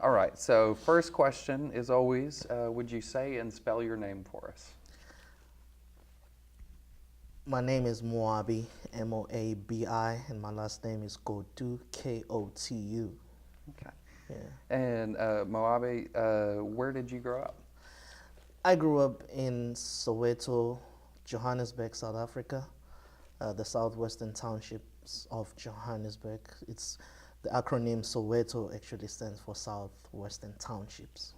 All right, so first question is always, would you say and spell your name for us? My name is Moabi, Moabi, and my last name is Kotu, Kotu. Okay. Yeah. And Moabi, where did you grow up? I grew up in Soweto, Johannesburg, South Africa, the southwestern townships of Johannesburg. It's the acronym Soweto actually stands for Southwestern Townships.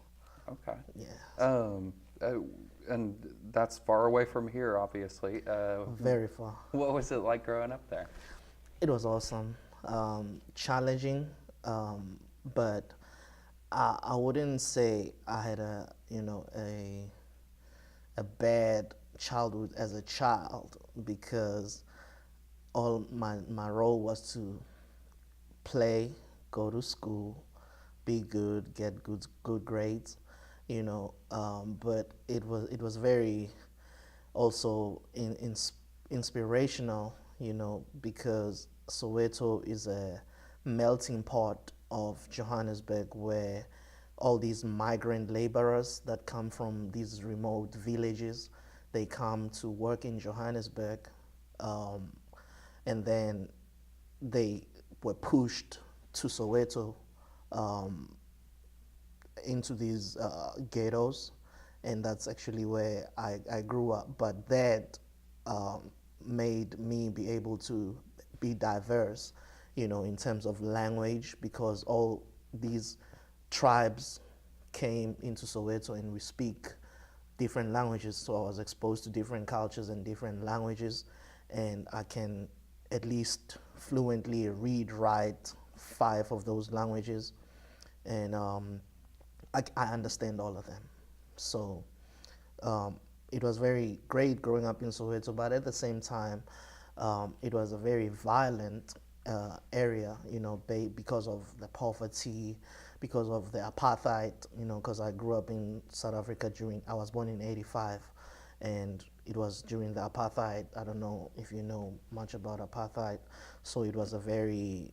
Okay. Yeah, Um, uh, and that's far away from here, obviously. very far. What was it like growing up there? It was awesome, challenging, but I wouldn't say I had a bad childhood as a child because all my role was to play, go to school, be good, get good grades, but it was very also inspirational, because Soweto is a melting pot of Johannesburg where all these migrant laborers that come from these remote villages, they come to work in Johannesburg, um, and then they were pushed to Soweto, um, into these ghettos, and that's actually where I grew up. But that um, made me be able to be diverse, in terms of language, because all these tribes came into Soweto and we speak different languages. So I was exposed to different cultures and different languages, and I can at least fluently read, write five of those languages, and I understand all of them. So um, it was very great growing up in Soweto, but at the same time, it was a very violent area, because of the poverty, because of the apartheid, because I grew up in South Africa I was born in 85, and it was during the apartheid. I don't know if you know much about apartheid. So it was a very,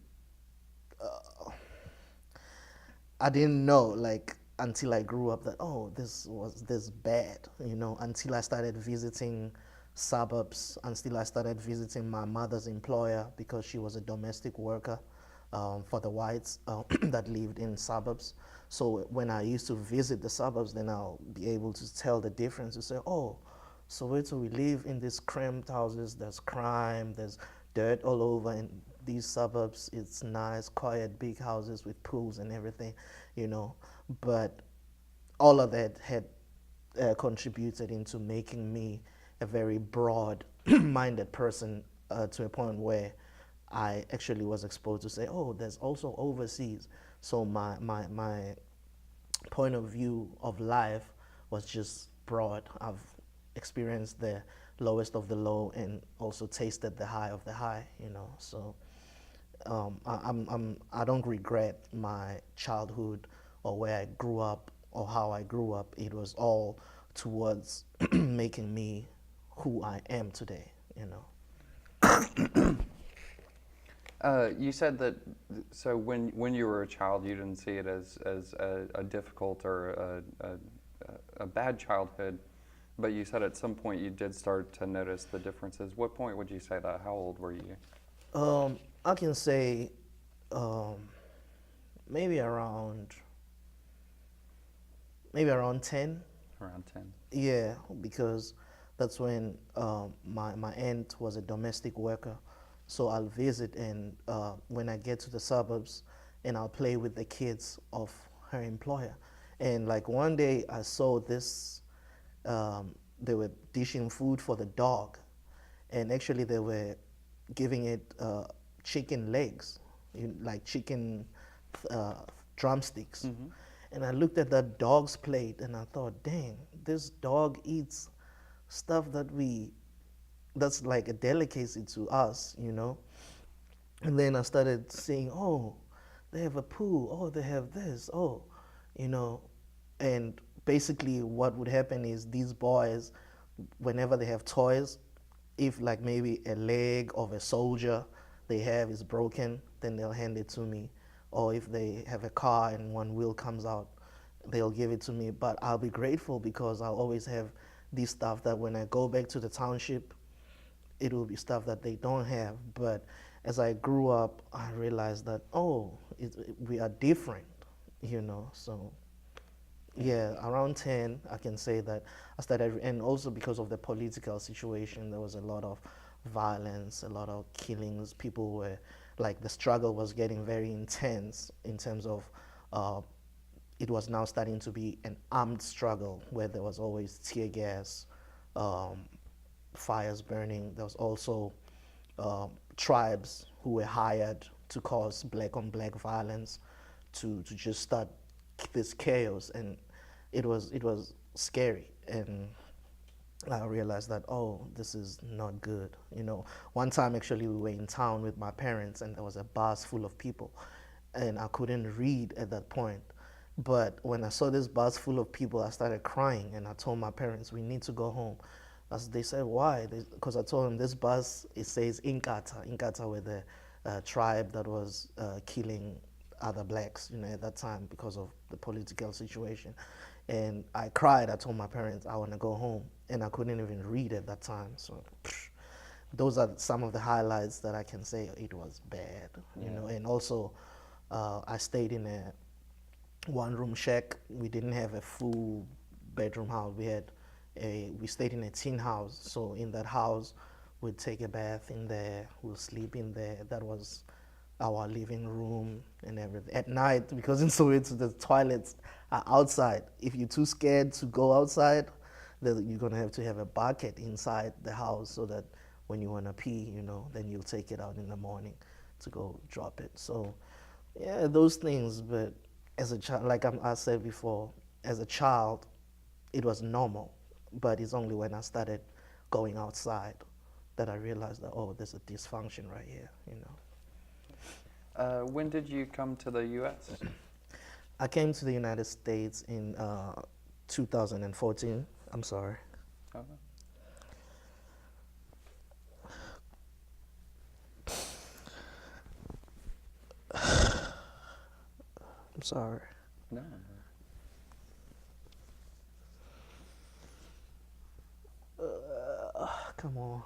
I didn't know, like, until I grew up that, oh, this was this bad, until I started visiting suburbs, until I started visiting my mother's employer because she was a domestic worker, for the whites that lived in suburbs. So when I used to visit the suburbs, then I'll be able to tell the difference to say, oh, Soweto, we live in these cramped houses, there's crime, there's dirt all over in these suburbs. It's nice, quiet, big houses with pools and everything, you know. But all of that had contributed into making me a very broad-minded person, to a point where I actually was exposed to say, oh, there's also overseas. So my point of view of life was just broad. I've experienced the lowest of the low and also tasted the high of the high, So I don't regret my childhood or where I grew up or how I grew up. It was all towards making me who I am today, You said that, so when you were a child, you didn't see it as a difficult or a bad childhood, but you said at some point you did start to notice the differences. What point would you say that? How old were you? I can say um, maybe around 10. Around 10. Yeah, because that's when my aunt was a domestic worker. So I'll visit, and when I get to the suburbs, and I'll play with the kids of her employer. And like one day I saw this, they were dishing food for the dog, and actually they were giving it chicken legs, like chicken uh, drumsticks. And I looked at that dog's plate and I thought, dang, this dog eats stuff that's like a delicacy to us. And then I started seeing, oh, they have a pool, oh, they have this, oh, you know. And basically what would happen is these boys, whenever they have toys, if like maybe a leg of a soldier they have is broken, then they'll hand it to me. or if they have a car and one wheel comes out, they'll give it to me. But I'll be grateful because I'll always have this stuff that when I go back to the township, it will be stuff that they don't have. But as I grew up, I realized that, oh, we are different, you know. So yeah, around 10, I can say that I started, and also because of the political situation, there was a lot of violence, a lot of killings. People were, like, the struggle was getting very intense in terms of, it was now starting to be an armed struggle where there was always tear gas, um, fires burning. There was also tribes who were hired to cause black on black violence, to just start this chaos, and it was scary. And I realized that, oh, this is not good. You know, one time actually we were in town with my parents and there was a bus full of people, and I couldn't read at that point. But when I saw this bus full of people, I started crying, and I told my parents, we need to go home. As they said, why? Because I told them this bus, it says Inkata. Inkata were the tribe that was killing other blacks, you know, at that time because of the political situation. And I cried. I told my parents I want to go home, and I couldn't even read at that time. So those are some of the highlights that I can say it was bad, you know. And also, I stayed in a one-room shack. We didn't have a full bedroom house. We stayed in a tin house. So in that house, we'd take a bath in there. We'll sleep in there. That was our living room and everything. At night, because in Soweto the toilets are outside. If you're too scared to go outside, then you're gonna have to have a bucket inside the house so that when you wanna pee, you know, then you'll take it out in the morning to go drop it. So yeah, those things. But as a child, like I said before, as a child, it was normal. But it's only when I started going outside that I realized that, oh, there's a dysfunction right here, you know. When did you come to the U.S.? I came to the United States in 2014. I'm sorry. Okay. I'm sorry. No. Come on.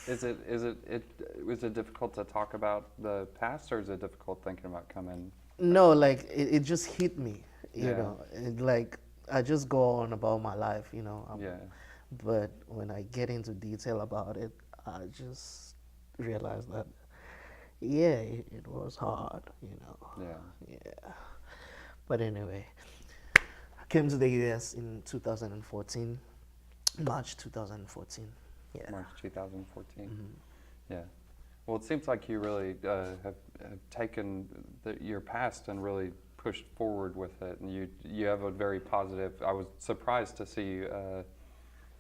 Is it difficult to talk about the past, or is it difficult thinking about coming? No, like it just hit me, you Yeah. know. Like I just go on about my life, you know. Yeah. But when I get into detail about it, I just realize that, yeah, it was hard, you know. Yeah. Yeah. But anyway, I came to the U.S. in 2014, March 2014. Yeah. March 2014. Yeah. Well, it seems like you really have taken your past and really pushed forward with it, and you have a very positive. I was surprised to see you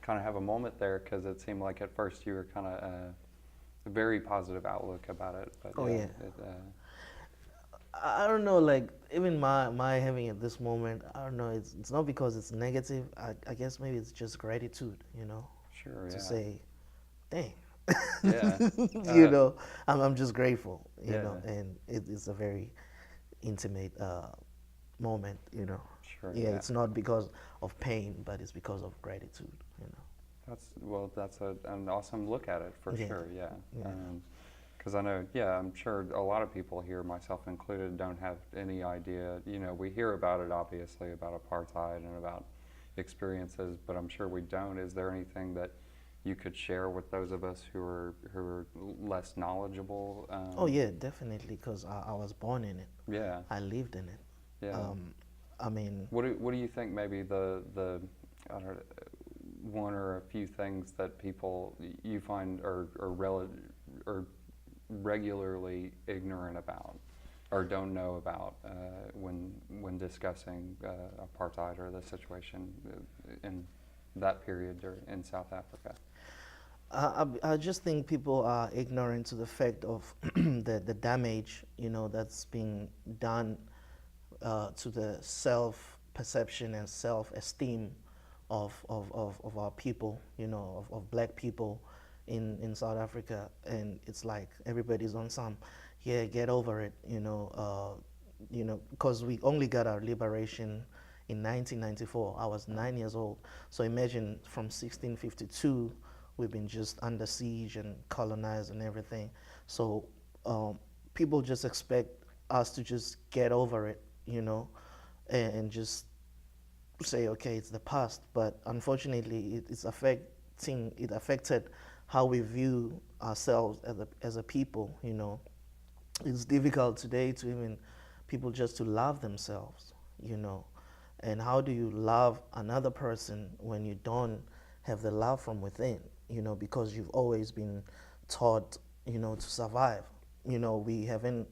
kind of have a moment there, because it seemed like at first you were kind of a very positive outlook about it. But Oh, yeah. It, I don't know, like even my having it this moment, I don't know, it's not because it's negative. I guess maybe it's just gratitude, you know, sure. to Yeah. say, dang, Yeah. you know, I'm just grateful, you Yeah. know, and it's a very intimate moment, you know. Sure. Yeah, it's not because of pain, but it's because of gratitude, you know. That's an awesome look at it for Yeah. sure. Yeah. Yeah. Because I know, yeah, I'm sure a lot of people here, myself included, don't have any idea. You know, we hear about it, obviously, about apartheid and about experiences, but I'm sure we don't. Is there anything that you could share with those of us who are less knowledgeable? Oh yeah, definitely, because I was born in it. Yeah. I lived in it. Yeah. I mean, What do you think maybe the I don't know, one or a few things that people you find are regularly ignorant about or don't know about when discussing apartheid or the situation in that period in South Africa? I just think people are ignorant to the fact of the damage, you know, that's being done to the self-perception and self-esteem of our people, you know, of black people in South Africa. And it's like everybody's on some, yeah, get over it, because we only got our liberation in 1994. I was 9 years old. So imagine from 1652, we've been just under siege and colonized and everything. So um, people just expect us to just get over it, and just say, okay, it's the past. But unfortunately, it affected how we view ourselves as a people, It's difficult today to even people just to love themselves, And how do you love another person when you don't have the love from within, because you've always been taught, to survive. We haven't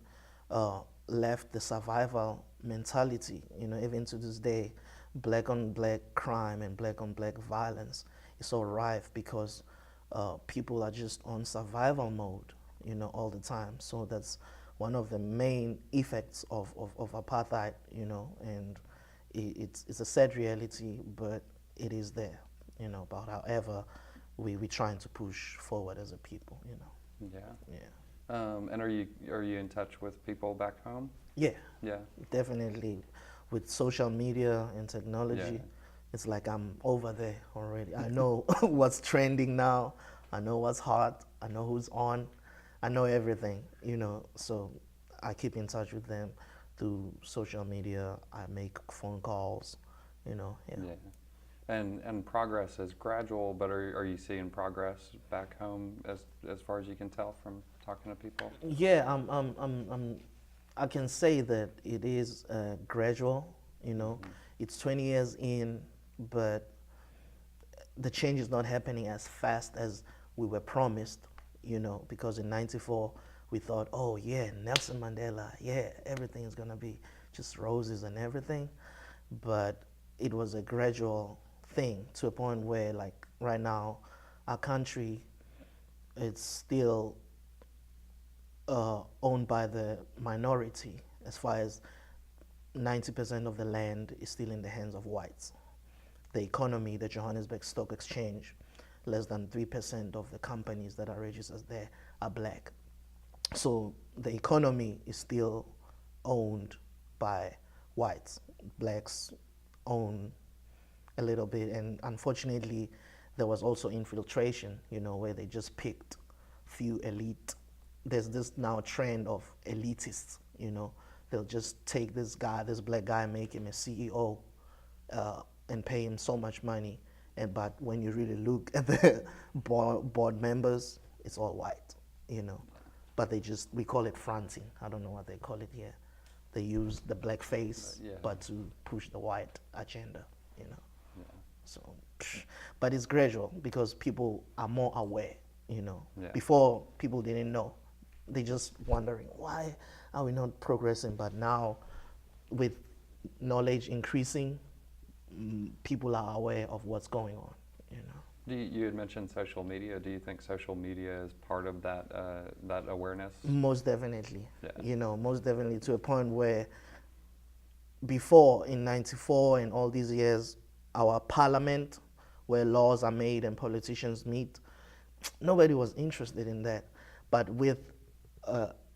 left the survival mentality, even to this day. Black on black crime and black on black violence is so rife because people are just on survival mode, all the time. So that's one of the main effects of apartheid, and it's a sad reality, but it is there, but however, we're trying to push forward as a people, Yeah. Yeah. And are you in touch with people back home? Yeah, Yeah. definitely. With social media and technology, Yeah. it's like I'm over there already. I know what's trending now. I know what's hot. I know who's on. I know everything, So I keep in touch with them through social media. I make phone calls, Yeah. Yeah. And progress is gradual, but are you seeing progress back home as far as you can tell from talking to people? Yeah, I can say that it is gradual. It's 20 years in, but the change is not happening as fast as we were promised. Because in '94 we thought, oh yeah, Nelson Mandela, yeah, everything is gonna be just roses and everything, but it was a gradual thing to a point where, like right now, our country, it's still owned by the minority, as far as 90% of the land is still in the hands of whites. The economy, the Johannesburg Stock Exchange, less than 3% of the companies that are registered there are black. So the economy is still owned by whites. Blacks own a little bit, and unfortunately, there was also infiltration, where they just picked few elite. There's this now trend of elitists, They'll just take this guy, this black guy, make him a CEO, and pay him so much money. But when you really look at the board members, it's all white, But we call it fronting. I don't know what they call it here. They use the black face, Yeah. but to push the white agenda, Yeah. So, but it's gradual because people are more aware, Yeah. Before, people didn't know. They just wondering, why are we not progressing? But now, with knowledge increasing, people are aware of what's going on, You had mentioned social media. Do you think social media is part of that awareness? Most definitely. Yeah. Most definitely, to a point where before, in '94 and all these years, our parliament, where laws are made and politicians meet, nobody was interested in that. But with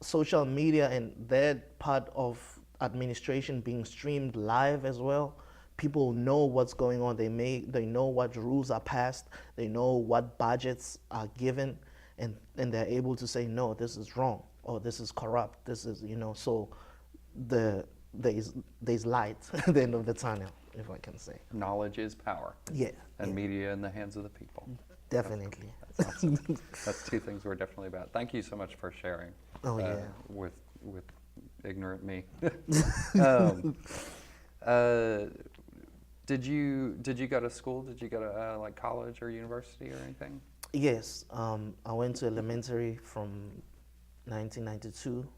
social media and that part of administration being streamed live as well, people know what's going on. They know what rules are passed. They know what budgets are given, and they're able to say, no, this is wrong, or this is corrupt. This is, so there's light at the end of the tunnel, if I can say. Knowledge is power. Yeah. And yeah. media in the hands of the people. Definitely. That's awesome. That's two things we're definitely about. Thank you so much for sharing. Oh, yeah. With ignorant me. Did you go to school? Did you go to like college or university or anything? Yes. I went to elementary from 1992.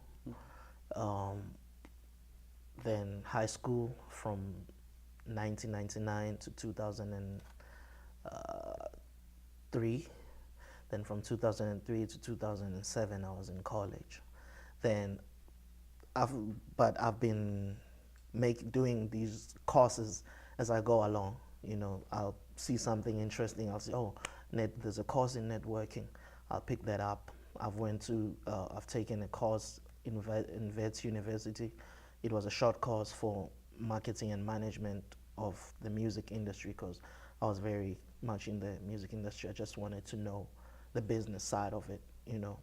Then high school from 1999 to 2003. Then from 2003 to 2007, I was in college. Then, I've been doing these courses as I go along. I'll see something interesting. I'll say, oh, there's a course in networking. I'll pick that up. I've taken a course in Vets University. It was a short course for marketing and management of the music industry because I was very much in the music industry. I just wanted to know the business side of it, you know.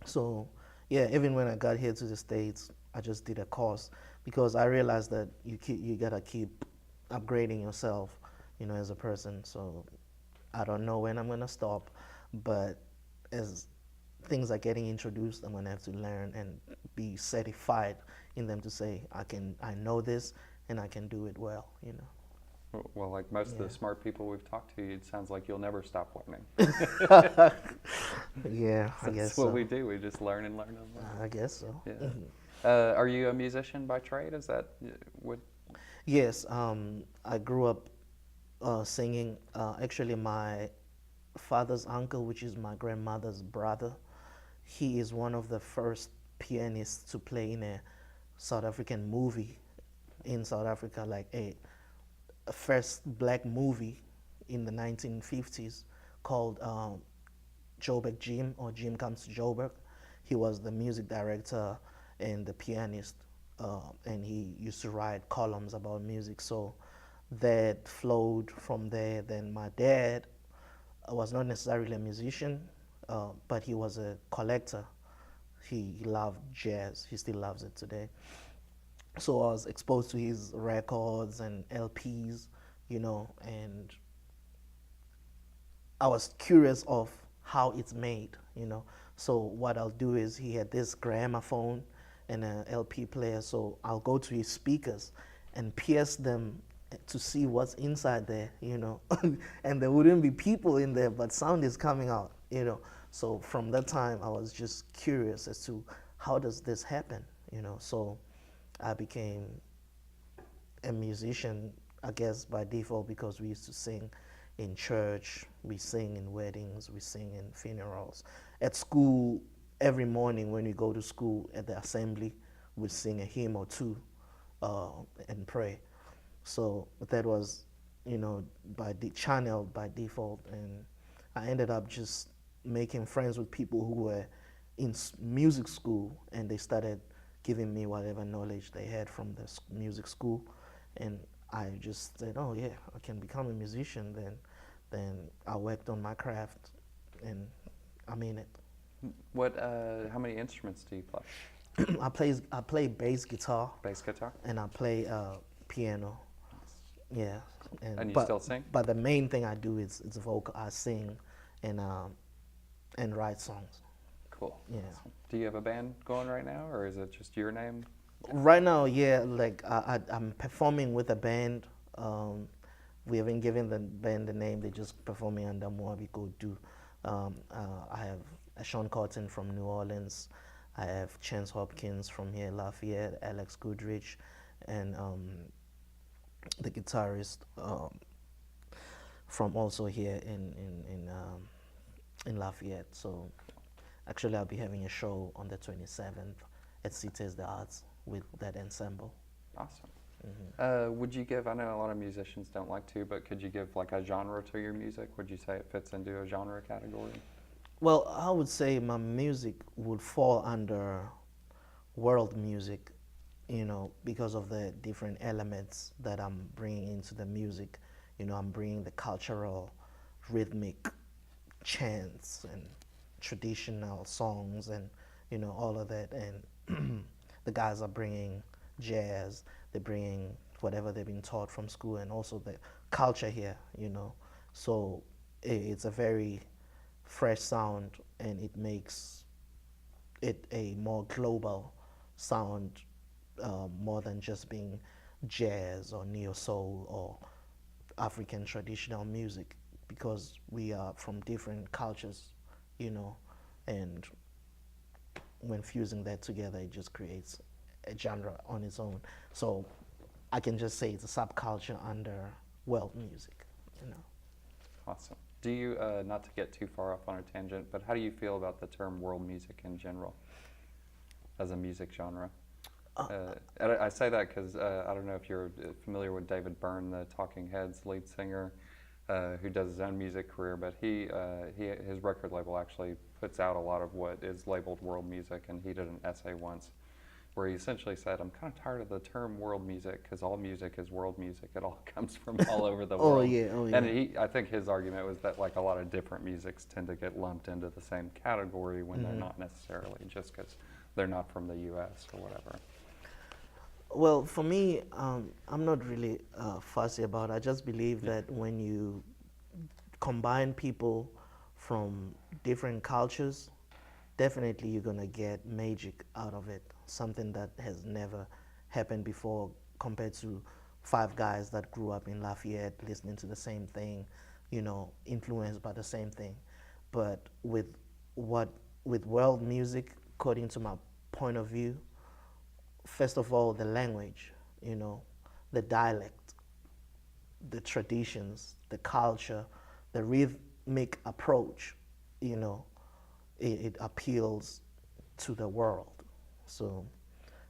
So yeah, even when I got here to the States, I just did a course because I realized that you gotta keep upgrading yourself, you know, as a person. So I don't know when I'm gonna stop, but as things are getting introduced, I'm gonna have to learn and be certified in them to say I know this and I can do it well, you know. Well, like most of Yeah. the smart people we've talked to, it sounds like you'll never stop learning. Yeah, I That's guess what so. we do. We just learn and learn and learn. I guess so. Yeah. Are you a musician by trade? Is that what? Yes, I grew up singing. Actually, my father's uncle, which is my grandmother's brother, he is one of the first pianists to play in a South African movie in South Africa, like a first black movie in the 1950s called Joburg Jim or Jim Comes to Joburg. He was the music director and the pianist, and he used to write columns about music. So that flowed from there. Then my dad was not necessarily a musician, but he was a collector. He loved jazz. He still loves it today. So I was exposed to his records and LPs, you know, and I was curious of how it's made, you know. So what I'll do is he had this gramophone and an LP player, so I'll go to his speakers and pierce them to see what's inside there, you know. And there wouldn't be people in there, but sound is coming out, you know. So from that time, I was just curious as to how does this happen, you know. So I became a musician, I guess, by default because we used to sing in church, we sing in weddings, we sing in funerals. At school, every morning when we go to school at the assembly, we sing a hymn or two and pray. So that was, you know, channeled by default, and I ended up just making friends with people who were in music school, and they started giving me whatever knowledge they had from the music school, and I just said, oh yeah, I can become a musician. Then I worked on my craft, and I'm in it. What? How many instruments do you play? I play bass guitar Bass guitar. and I play piano. Yeah, And you but still sing? but the main thing I do is vocal. I sing and write songs. Cool. Yeah. Awesome. Do you have a band going right now, or is it just your name? Right now, yeah, like I'm performing with a band. We haven't given the band the name. They're just performing under Moabi Kotu. I have Sean Cotton from New Orleans. I have Chance Hopkins from here, Lafayette, Alex Goodrich, and the guitarist from also here in Lafayette. So actually, I'll be having a show on the 27th at Cites de Arts with that ensemble. Awesome. Would you give, I know a lot of musicians don't like to, but could you give like a genre to your music? Would you say it fits into a genre category? Well, I would say my music would fall under world music, you know, because of the different elements that I'm bringing into the music. You know, I'm bringing the cultural, rhythmic chants and traditional songs and, you know, all of that. And the guys are bringing jazz, they're bringing whatever they've been taught from school, and also the culture here, you know. So it's a very fresh sound, and it makes it a more global sound, more than just being jazz or neo soul or African traditional music, because we are from different cultures, you know, and when fusing that together, it just creates a genre on its own. So I can just say it's a subculture under world music, you know. Awesome. Do you, not to get too far off on a tangent, but how do you feel about the term world music in general as a music genre? I say that because I don't know if you're familiar with David Byrne, the Talking Heads lead singer. who does his own music career, but his record label actually puts out a lot of what is labeled world music, and he did an essay once where he essentially said, I'm kind of tired of the term world music because all music is world music. It all comes from all over the Oh world. yeah, oh yeah. And I think his argument was that like a lot of different musics tend to get lumped into the same category when they're not necessarily, just because they're not from the U.S. or whatever. Well, for me, I'm not really fussy about it. I just believe that when you combine people from different cultures, definitely you're gonna get magic out of it. Something that has never happened before compared to five guys that grew up in Lafayette listening to the same thing, influenced by the same thing. But with world music, according to my point of view, first of all, the language, the dialect, the traditions, the culture, the rhythmic approach, it appeals to the world. So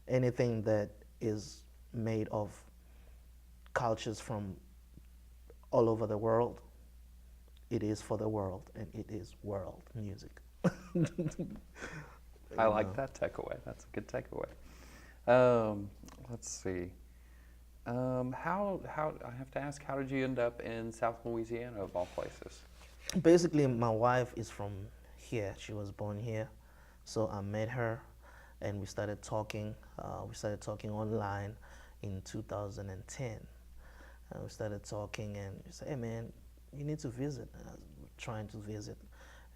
anything that is made of cultures from all over the world, it is for the world, and it is world music. I like that takeaway. That's a good takeaway. Let's see. How I have to ask, how did you end up in South Louisiana of all places? Basically, my wife is from here. She was born here, so I met her, and we started talking. We started talking online in 2010. We started talking, and she said, "Hey, man, you need to visit." And I was trying to visit,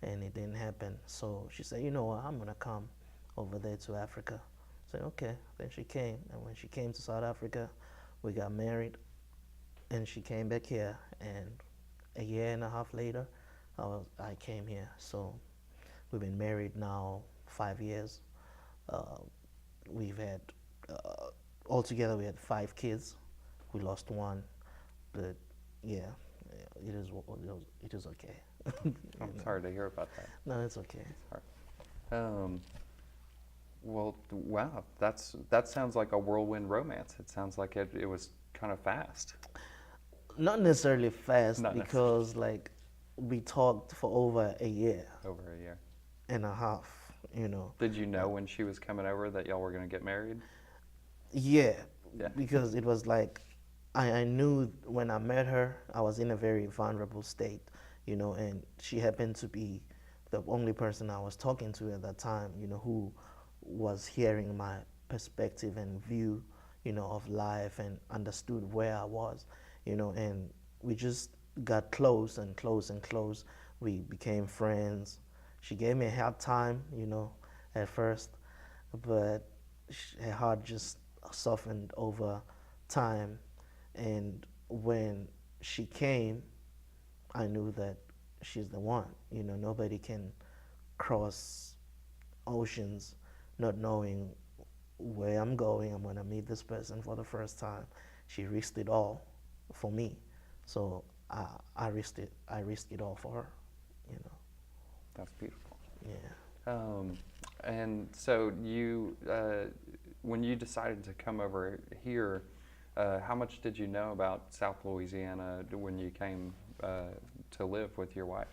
and it didn't happen. So she said, "You know what? I'm gonna come over there to Africa." I said, "Okay." Then she came, and when she came to South Africa, we got married, and she came back here, and a year and a half later, I came here. So we've been married now 5 years. We've had, altogether, we had 5 kids. We lost one, but yeah, it is okay. I'm sorry to hear about that. No, it's okay. Sorry. Well, wow, that sounds like a whirlwind romance. It sounds like it was kind of fast. Not necessarily fast, Not because like we talked for over a year Over a year. and a half. Did you know when she was coming over that y'all were going to get married? Yeah, Yeah. because it was like I knew when I met her, I was in a very vulnerable state, and she happened to be the only person I was talking to at that time, who was hearing my perspective and view, of life, and understood where I was, and we just got close and close and close. We became friends. She gave me a hard time, at first, but her heart just softened over time. And when she came, I knew that she's the one. Nobody can cross oceans not knowing where I'm going. I'm gonna meet this person for the first time. She risked it all for me, so I risked it. I risked it all for her. That's beautiful. Yeah. And so when you decided to come over here, how much did you know about South Louisiana when you came to live with your wife?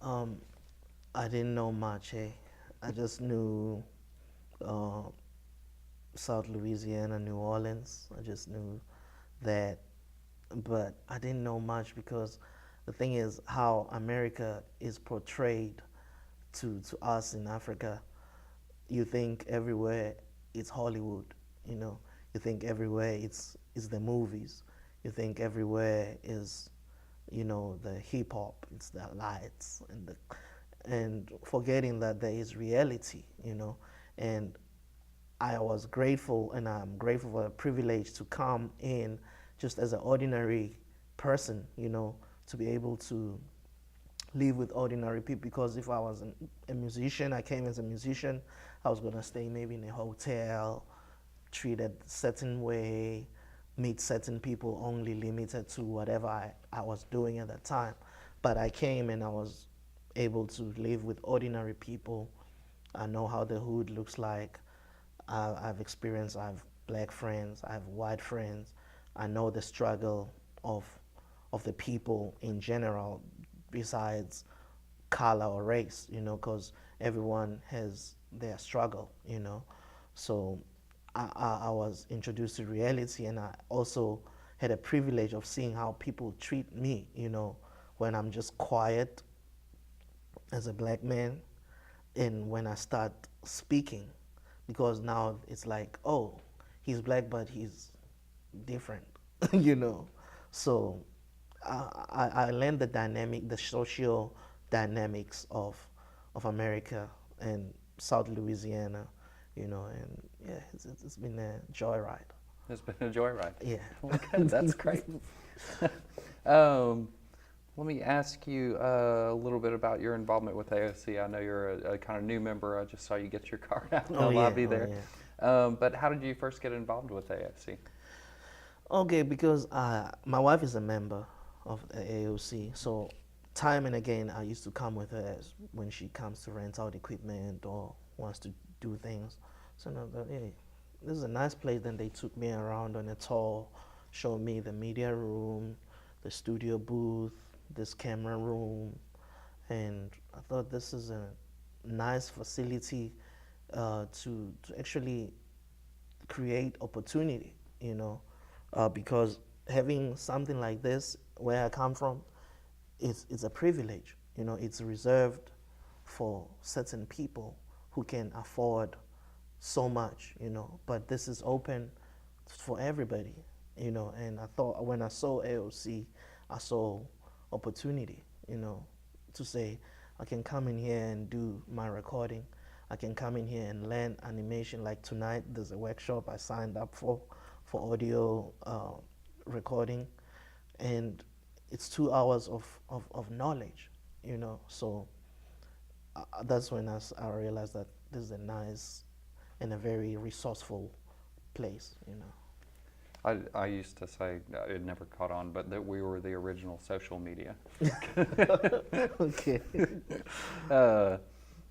I didn't know much. I just knew South Louisiana, New Orleans. I just knew that, but I didn't know much because the thing is how America is portrayed to us in Africa. You think everywhere it's Hollywood, you think everywhere it's the movies. You think everywhere is, the hip hop, it's the lights and forgetting that there is reality, and I was grateful, and I'm grateful for the privilege to come in just as an ordinary person, to be able to live with ordinary people. Because if I was a musician, I came as a musician, I was gonna stay maybe in a hotel, treated a certain way, meet certain people, only limited to whatever I was doing at that time. But I came and I was able to live with ordinary people. I know how the hood looks like. I've experienced, I have black friends, I have white friends. I know the struggle of of the people in general, besides color or race, because everyone has their struggle, So I was introduced to reality, and I also had a privilege of seeing how people treat me, when I'm just quiet as a black man, and when I start speaking, because now it's like, oh, he's black, but he's different, So I learned the dynamic, the social dynamics of America and South Louisiana, and yeah, it's been a joyride. It's been a joyride. Yeah. Okay, that's great. um, Let me ask you a little bit about your involvement with AOC. I know you're a kind of new member. I just saw you get your card out in the lobby there. But how did you first get involved with AOC? Okay, because my wife is a member of the AOC, so time and again I used to come with her when she comes to rent out equipment or wants to do things. So now that, hey, this is a nice place. Then they took me around on a tour, showed me the media room, the studio booth, this camera room, and I thought this is a nice facility to actually create opportunity, because having something like this where I come from, it's a privilege. It's reserved for certain people who can afford so much, but this is open for everybody, and I thought when I saw AOC, I saw opportunity, to say I can come in here and do my recording. I can come in here and learn animation. Like tonight, there's a workshop I signed up for audio recording, and it's 2 hours of knowledge, So that's when I realized that this is a nice and a very resourceful place, I used to say, it never caught on, but that we were the original social media. Okay.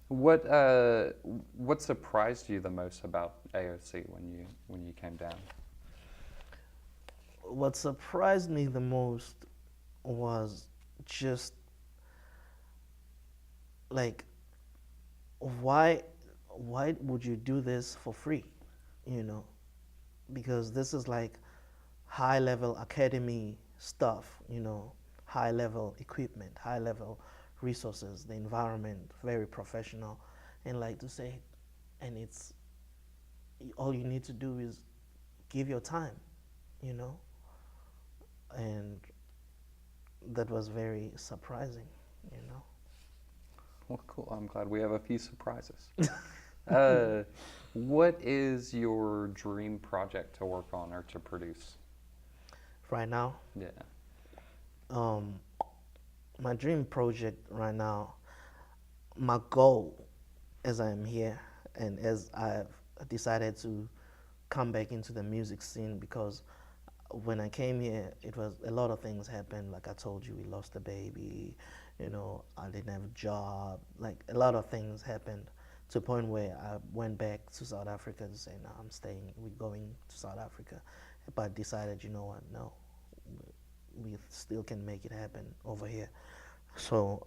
What surprised you the most about AOC when you came down? What surprised me the most was just like, why would you do this for free, because this is like high level academy stuff, high level equipment, high level resources, the environment very professional, and like to say, and it's all you need to do is give your time, and that was very surprising, Well, cool. I'm glad we have a few surprises. What is your dream project to work on or to produce? Right now? Yeah. My dream project right now, my goal as I am here and as I've decided to come back into the music scene, because when I came here, it was a lot of things happened. Like I told you, we lost a baby, I didn't have a job. Like a lot of things happened to a point where I went back to South Africa to say, no, I'm staying, we're going to South Africa. But decided, you know what, no, we still can make it happen over here. So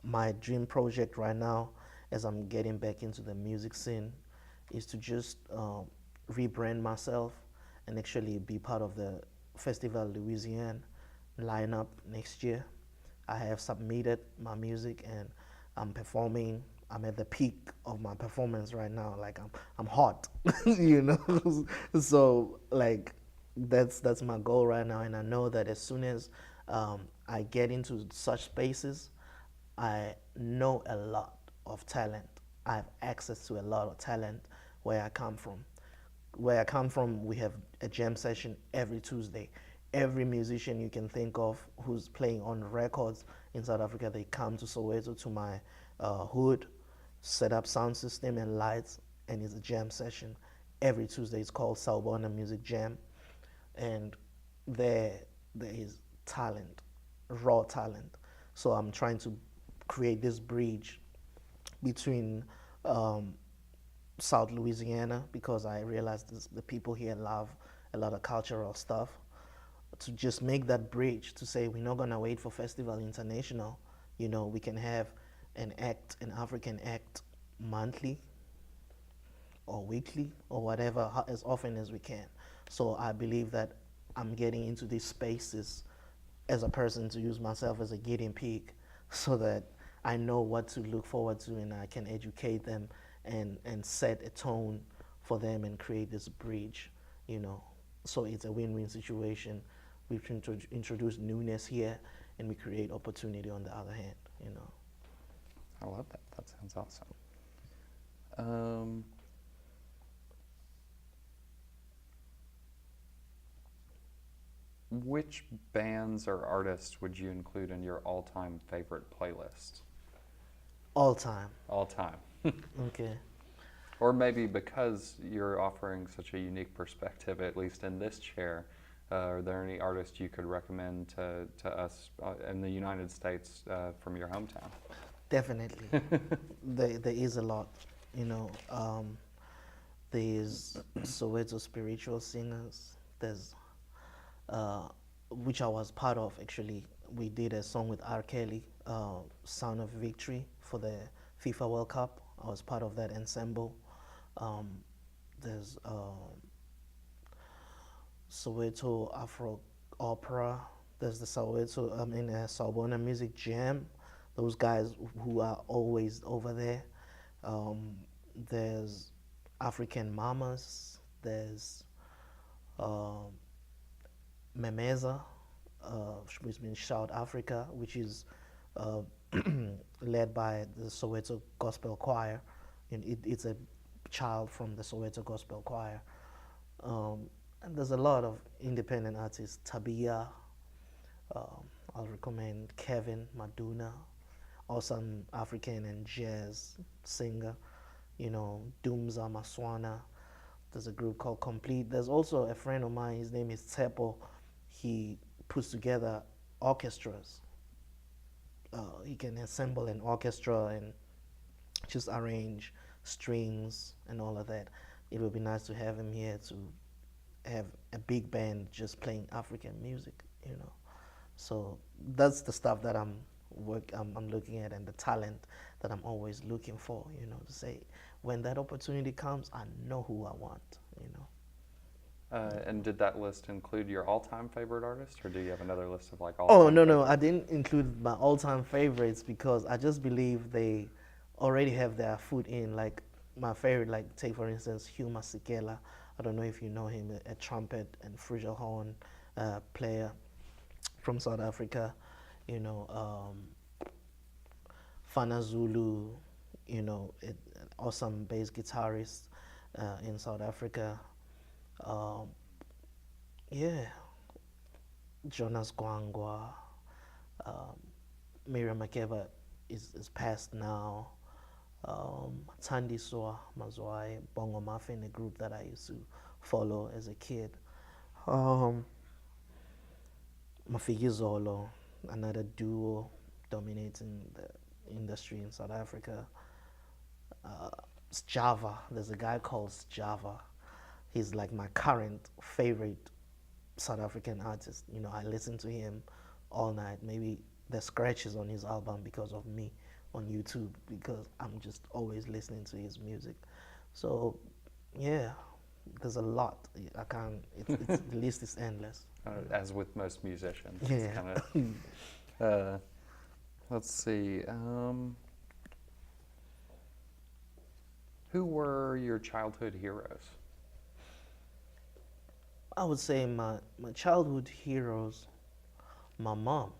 my dream project right now, as I'm getting back into the music scene, is to just rebrand myself and actually be part of the Festival Louisiana lineup next year. I have submitted my music and I'm performing. I'm at the peak of my performance right now. Like I'm hot, So like that's my goal right now, and I know that as soon as I get into such spaces, I know a lot of talent. I have access to a lot of talent where I come from. Where I come from, we have a jam session every Tuesday. Every musician you can think of who's playing on records in South Africa, they come to Soweto, to my hood, set up sound system and lights, and it's a jam session every Tuesday. It's called Sawubona Music Jam, and there is talent, raw talent. So I'm trying to create this bridge between South Louisiana, because I realized the people here love a lot of cultural stuff, to just make that bridge to say we're not gonna wait for Festival International. You know, we can have an African act monthly or weekly or whatever, as often as we can. So I believe that I'm getting into these spaces as a person to use myself as a guinea pig so that I know what to look forward to and I can educate them and set a tone for them and create this bridge, you know. So it's a win-win situation. We've introduced newness here and we create opportunity on the other hand, you know. I love that. That sounds awesome. Which bands or artists would you include in your all-time favorite playlist? All time. All time. Okay. Or maybe because you're offering such a unique perspective, at least in this chair, are there any artists you could recommend to us in the United States from your hometown? Definitely. There is a lot, you know. There's Soweto spiritual singers. There's, which I was part of actually. We did a song with R. Kelly, Sound of Victory, for the FIFA World Cup. I was part of that ensemble. There's Soweto Afro Opera. There's the Sawubona Music Jam. Those guys who are always over there. There's African Mamas. There's Memeza, which means Shout Africa, which is led by the Soweto Gospel Choir. And it's a child from the Soweto Gospel Choir. And there's a lot of independent artists. Tabia, I'll recommend Kevin Maduna, awesome African and jazz singer. You know, Dumza Maswana. There's a group called Complete. There's also a friend of mine, his name is Tsepo. He puts together orchestras. He can assemble an orchestra and just arrange strings and all of that. It would be nice to have him here to have a big band just playing African music, you know. So that's the stuff that I'm looking at, and the talent that I'm always looking for, you know, to say when that opportunity comes, I know who I want, you know. And did that list include your all-time favorite artist, or do you have another list of like all? Oh no, I didn't include my all-time favorites because I just believe they already have their foot in. Like my favorite, like take for instance Hugh Masekela. I don't know if you know him, a trumpet and flugelhorn player from South Africa. You know, Fana Zulu, you know, an awesome bass guitarist in South Africa. Yeah, Jonas Gwangwa, Miriam Makeba is passed now. Thandiswa Mazwai, Bongo Muffin, a group that I used to follow as a kid. Mafiki Zolo, another duo dominating the industry in South Africa. Java, there's a guy called Java. He's like my current favorite South African artist. You know, I listen to him all night. Maybe there's scratches on his album because of me on YouTube, because I'm just always listening to his music. So, yeah, there's a lot. I can't. The list is endless. As with most musicians. Yeah. It's kind of, let's see. Who were your childhood heroes? I would say my childhood heroes, my mom.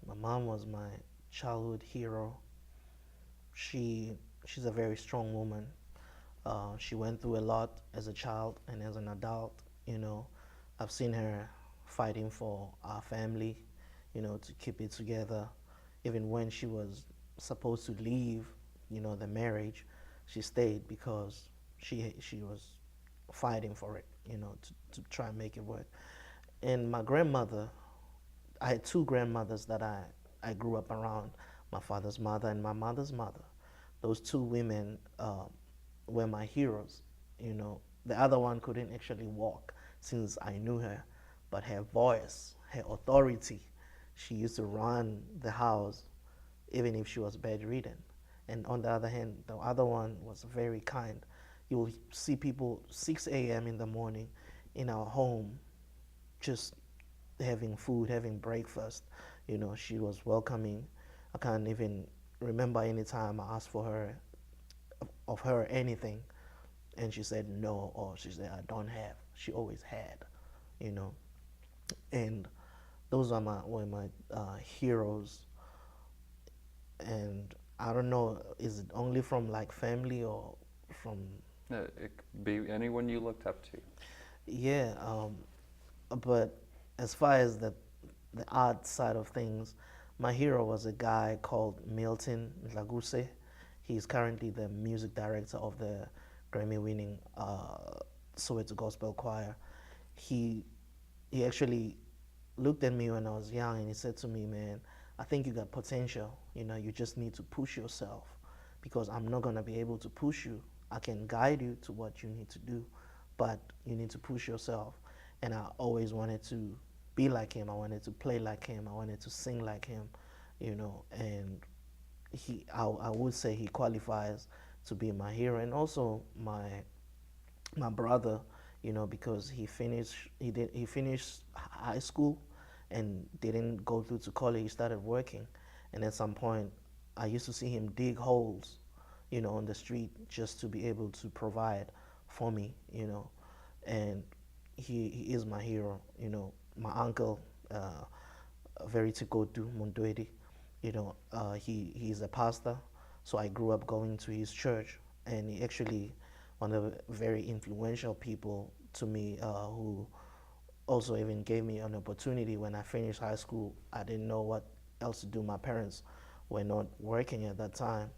My mom was my childhood hero. She's a very strong woman. She went through a lot as a child and as an adult, you know. I've seen her fighting for our family, you know, to keep it together. Even when she was supposed to leave, you know, the marriage, she stayed because she was fighting for it, you know, to try and make it work. And my grandmother, I had two grandmothers that I grew up around, my father's mother and my mother's mother. Those two women were my heroes, you know. The other one couldn't actually walk since I knew her, but her voice, her authority, she used to run the house even if she was bedridden. And on the other hand, the other one was very kind. You will see people 6 a.m. in the morning in our home just having food, having breakfast. You know, she was welcoming. I can't even remember any time I asked for her of her anything and she said no, or she said I don't have. She always had, you know. And those are were my heroes. And I don't know, is it only from like family or from? It could be anyone you looked up to. Yeah, but as far as the art side of things, my hero was a guy called Milton Laguse. He's currently the music director of the Grammy-winning Soweto Gospel Choir. He actually looked at me when I was young and he said to me, "Man, I think you got potential. You know, you just need to push yourself because I'm not gonna be able to push you. I can guide you to what you need to do, but you need to push yourself." And I always wanted to be like him. I wanted to play like him. I wanted to sing like him, you know. And I would say he qualifies to be my hero, and also my brother, you know, because he finished high school and didn't go through to college. He started working, and at some point, I used to see him dig holes, you know, on the street just to be able to provide for me, you know, and he is my hero, you know. My uncle, Verity Kotu Montuedi, you know, he's a pastor, so I grew up going to his church, and he actually one of the very influential people to me who also even gave me an opportunity when I finished high school. I didn't know what else to do. My parents were not working at that time,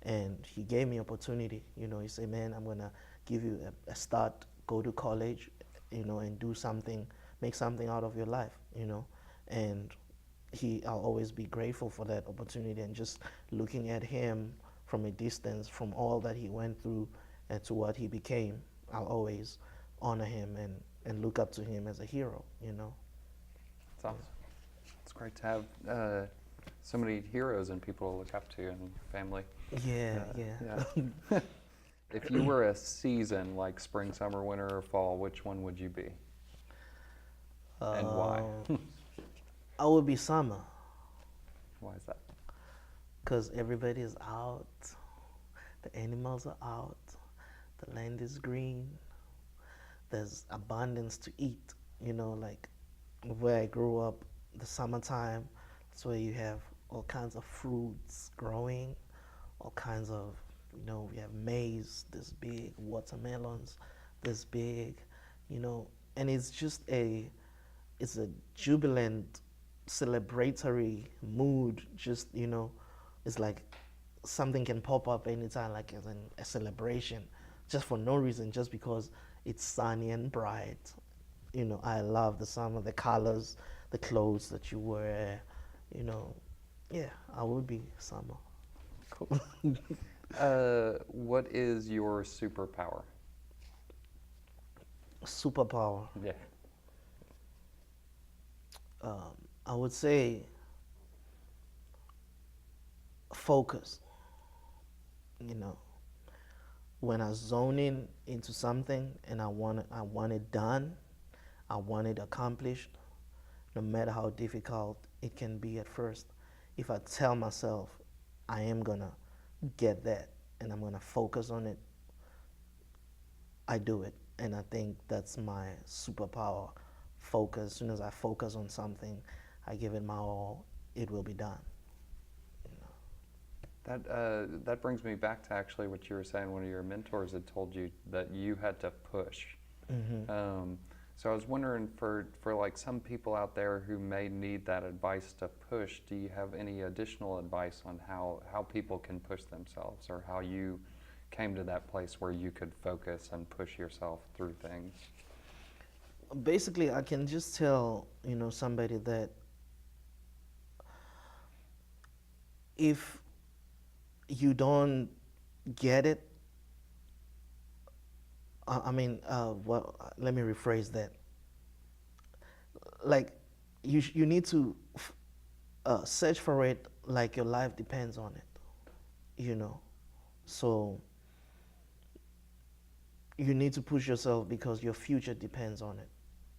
and he gave me opportunity. You know, he said, "Man, I'm gonna give you a start. Go to college, you know, and do something, make something out of your life." You know, and I'll always be grateful for that opportunity. And just looking at him from a distance, from all that he went through, and to what he became, I'll always honor him and look up to him as a hero, you know. It's awesome. It's great to have so many heroes and people to look up to and family. Yeah. Yeah. If you were a season like spring, summer, winter, or fall, which one would you be? And why? I would be summer, Why is that? because everybody is out, the animals are out, the land is green, there's abundance to eat, you know, like where I grew up, the summertime, that's where you have all kinds of fruits growing, all kinds of, you know, we have maize this big, watermelons this big, you know, and it's just it's a jubilant, celebratory mood, just, you know, it's like something can pop up anytime, like as a celebration, just for no reason, just because it's sunny and bright. You know, I love the summer, the colors, the clothes that you wear, you know. Yeah, I would be summer. Cool. What is your superpower? Superpower. Yeah. I would say focus. You know, when I zone in into something and I want it done, I want it accomplished, no matter how difficult it can be at first. If I tell myself I am gonna get that and I'm gonna focus on it, I do it. And I think that's my superpower. Focus. As soon as I focus on something, I give it my all, it will be done. That brings me back to actually what you were saying. One of your mentors had told you that you had to push. Mm-hmm. So I was wondering for like some people out there who may need that advice to push, do you have any additional advice on how people can push themselves, or how you came to that place where you could focus and push yourself through things? Basically, I can just tell, you know, somebody that if you don't get it, let me rephrase that. like you need to search for it like your life depends on it, you know. So you need to push yourself because your future depends on it.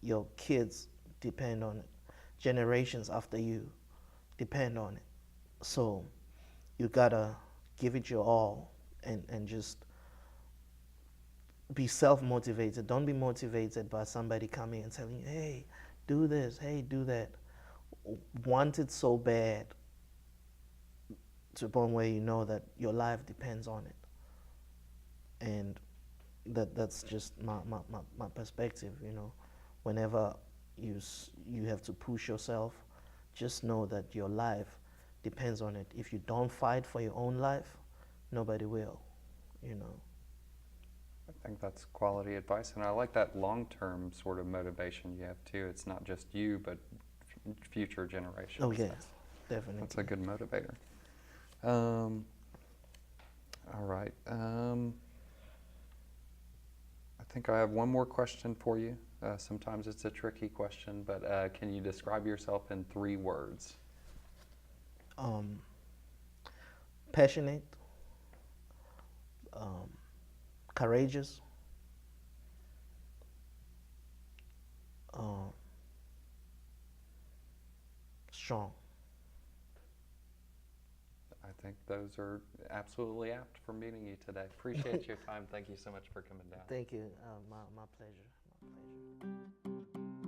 Your kids depend on it. Generations after you depend on it. So you gotta give it your all and just be self-motivated. Don't be motivated by somebody coming and telling you, hey, do this, hey, do that. Want it so bad to the point where you know that your life depends on it. And that's just my perspective, you know. Whenever you have to push yourself, just know that your life depends on it. If you don't fight for your own life, nobody will, you know. I think that's quality advice, and I like that long-term sort of motivation you have too. It's not just you, but future generations. Oh yeah, definitely. That's a good motivator. All right. I think I have one more question for you. Sometimes it's a tricky question, but can you describe yourself in 3 words? Passionate, courageous, strong. I think those are absolutely apt for meeting you today. Appreciate your time. Thank you so much for coming down. Thank you. My pleasure. My pleasure.